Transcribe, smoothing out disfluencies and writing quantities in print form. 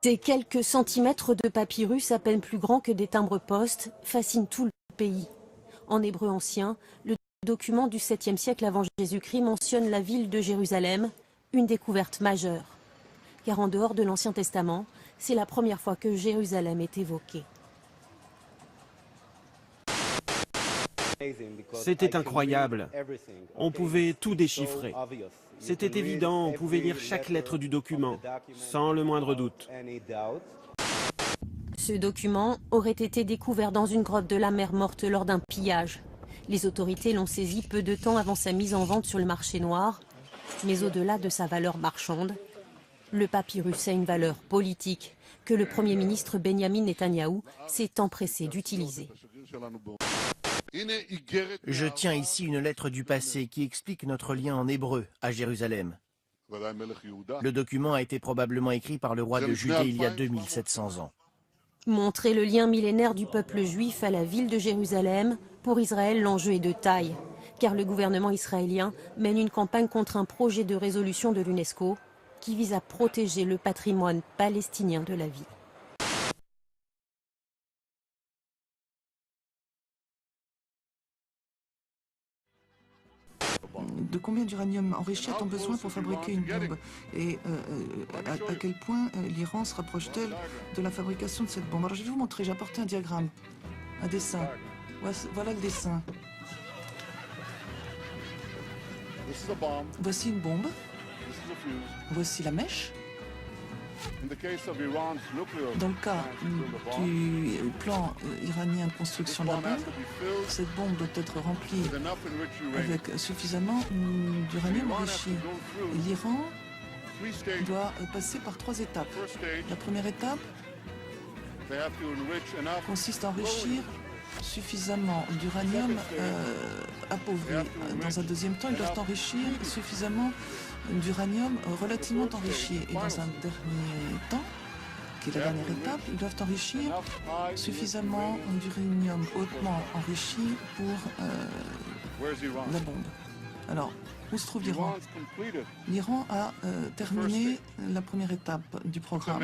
Ces quelques centimètres de papyrus à peine plus grands que des timbres-poste fascinent tout le pays. En hébreu ancien, le document du 7e siècle avant Jésus-Christ mentionne la ville de Jérusalem, une découverte majeure. Car en dehors de l'Ancien Testament, c'est la première fois que Jérusalem est évoquée. C'était incroyable. On pouvait tout déchiffrer. C'était évident, on pouvait lire chaque lettre du document, sans le moindre doute. Ce document aurait été découvert dans une grotte de la mer Morte lors d'un pillage. Les autorités l'ont saisi peu de temps avant sa mise en vente sur le marché noir. Mais au-delà de sa valeur marchande, le papyrus a une valeur politique que le Premier ministre Benjamin Netanyahou s'est empressé d'utiliser. Je tiens ici une lettre du passé qui explique notre lien en hébreu à Jérusalem. Le document a été probablement écrit par le roi de Judée il y a 2700 ans. Montrer le lien millénaire du peuple juif à la ville de Jérusalem, pour Israël, l'enjeu est de taille. Car le gouvernement israélien mène une campagne contre un projet de résolution de l'UNESCO qui vise à protéger le patrimoine palestinien de la ville. De combien d'uranium enrichi a-t-on besoin pour fabriquer une bombe? Et à quel point l'Iran se rapproche-t-elle de la fabrication de cette bombe? Alors je vais vous montrer, j'ai apporté un diagramme, un dessin. Voilà le dessin. Voici une bombe. Voici la mèche. Dans le cas du plan iranien de construction de la bombe, cette bombe doit être remplie avec suffisamment d'uranium enrichi. L'Iran doit passer par 3 étapes. La première étape consiste à enrichir suffisamment d'uranium appauvri. Dans un deuxième temps, ils doivent enrichir suffisamment d'uranium relativement enrichi. Et dans un dernier temps, qui est la dernière étape, ils doivent enrichir suffisamment d'uranium hautement enrichi pour la bombe. Alors, où se trouve l'Iran? L'Iran a terminé la première étape du programme.